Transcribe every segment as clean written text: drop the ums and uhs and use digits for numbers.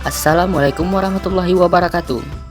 Assalamualaikum warahmatullahi wabarakatuh.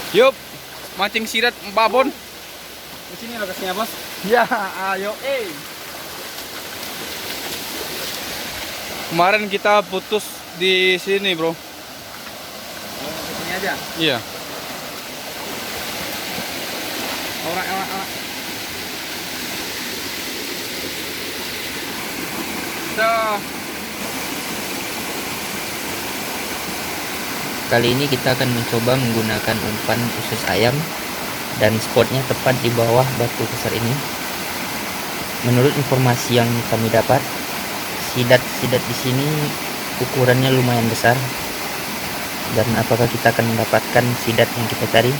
Yup, mancing sidat babon. Di sini lokasinya, Bos. Ya, ayo. Kemarin kita putus di sini, bro. Oh, di sini aja. Iya. Orang. So, Kali ini kita akan mencoba menggunakan umpan usus ayam dan spotnya tepat di bawah batu besar ini. Menurut informasi yang kami dapat, sidat-sidat di sini ukurannya lumayan besar. Dan apakah kita akan mendapatkan sidat yang kita cari?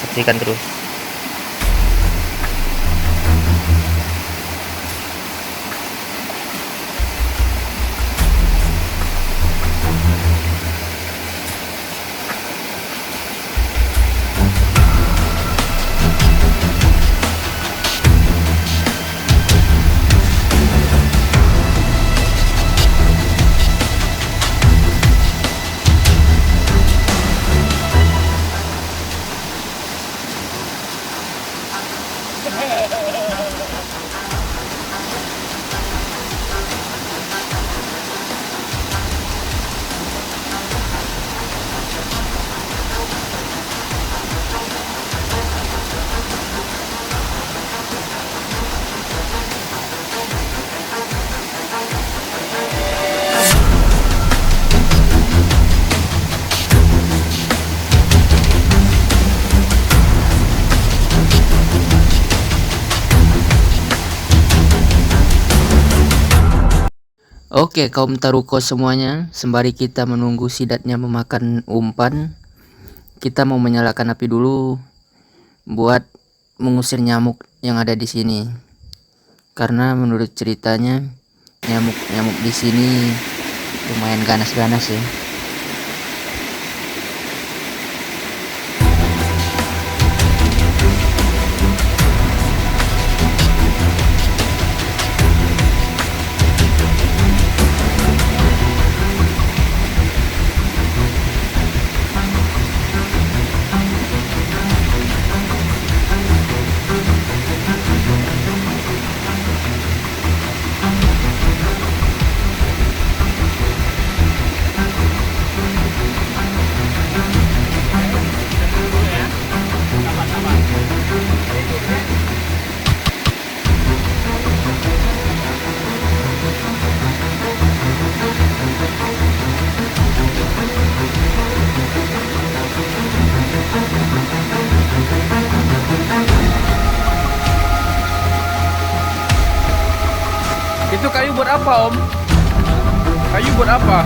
Saksikan terus. Oke, kaum taruko semuanya, sembari kita menunggu sidatnya memakan umpan, kita mau menyalakan api dulu buat mengusir nyamuk yang ada di sini. Karena menurut ceritanya nyamuk-nyamuk di sini lumayan ganas-ganas ya. apa Om? Kayu buat apa?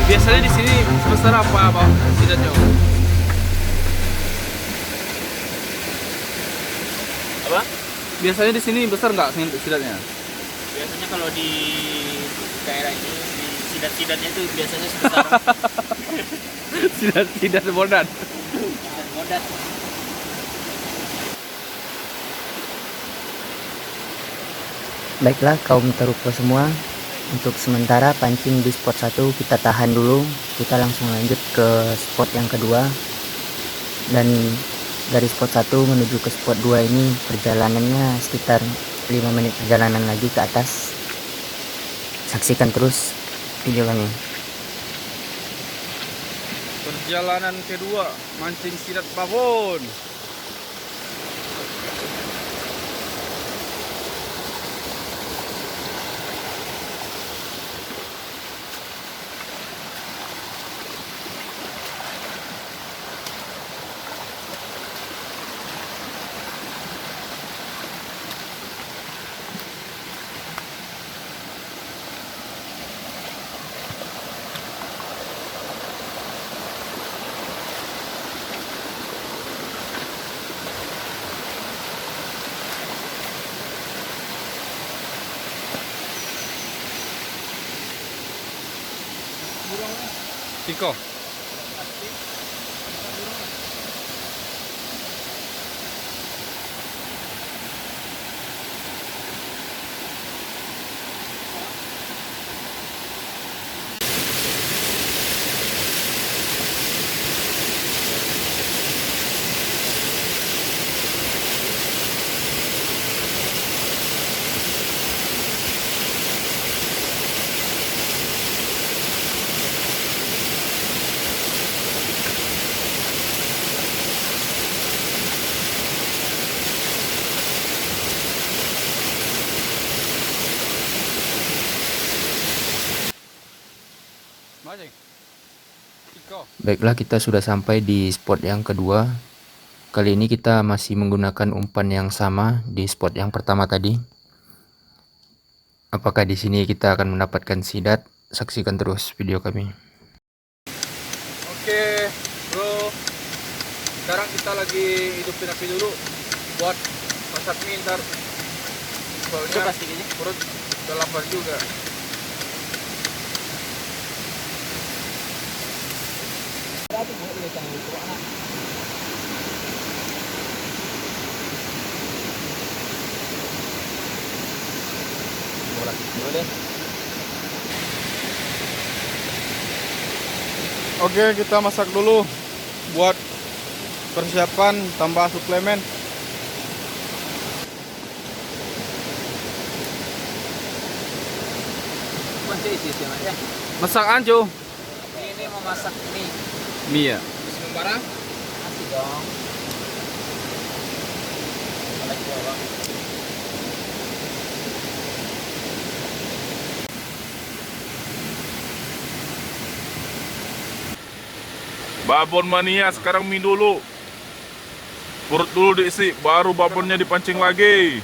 Biasanya di sini sebesar apa Bang sidatnya Om? Apa? Biasanya di sini besar nggak sidatnya? Biasanya kalau di daerah ini di sidat-sidatnya itu biasanya sebesar Sidat bodan. sidat modat. Baiklah kaum terupo semua, untuk sementara pancing di spot 1 kita tahan dulu, kita langsung lanjut ke spot yang kedua. Dan dari spot 1 menuju ke spot 2 ini perjalanannya sekitar 5 menit perjalanan lagi ke atas. Saksikan terus video kami. Perjalanan kedua mancing sidat babon. Tiko. Mancing. Tiko. Baiklah, kita sudah sampai di spot yang kedua. Kali ini kita masih menggunakan umpan yang sama di spot yang pertama tadi. Apakah di sini kita akan mendapatkan sidat? Saksikan terus video kami. Oke, bro. Sekarang kita lagi hidupin api dulu buat masak mie ntar. Itu Soalnya plastik aja. perut udah lapar juga. Oke, kita masak dulu buat persiapan tambah suplemen. Masih isi ya. Masak anjo. Ini mau masak mie. Mie ya. Sementara masih dong. Lagi bawang. Babon mania, sekarang mie dulu. Perut dulu diisi, baru babonnya dipancing lagi.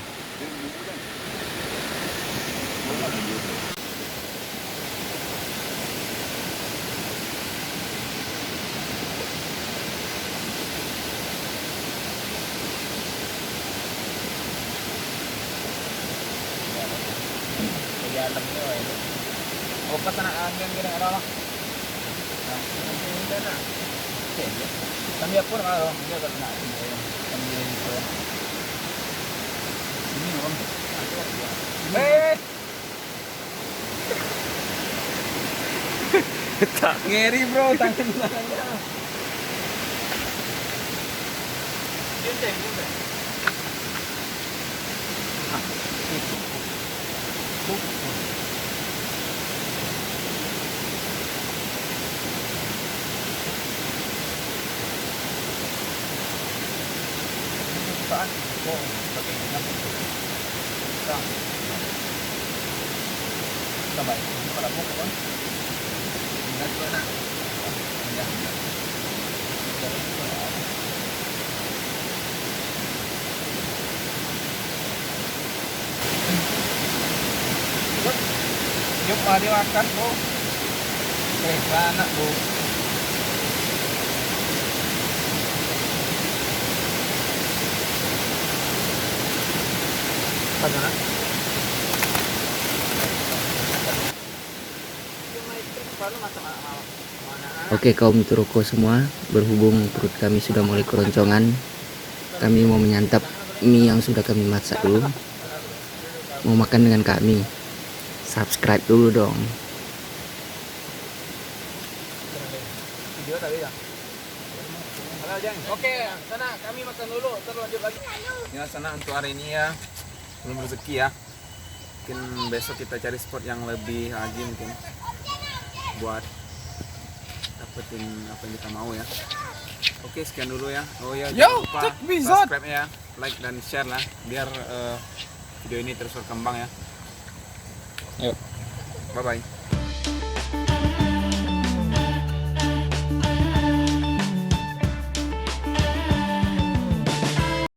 Oh, pas anak angin kira ada lah. Kami pun kalau dia tak nak. Kami itu. Ini orang. Tak ngeri bro, tangan belakangnya. Yuk mari makan bu. Anak bu. Sana. Oke kaum Turoko semua, berhubung perut kami sudah mulai keroncongan, kami mau menyantap mie yang sudah kami masak dulu. Mau makan dengan kami, subscribe dulu dong. Oke, sana kami makan dulu, terus lanjut lagi. Ya sana untuk hari ini ya belum rezeki ya. Mungkin besok kita cari spot yang lebih lagi mungkin buat dapetin apa yang kita mau ya. Oke sekian dulu ya. Oh ya jangan lupa subscribe ya, like dan share lah biar video ini terus berkembang ya. Yuk. Bye bye.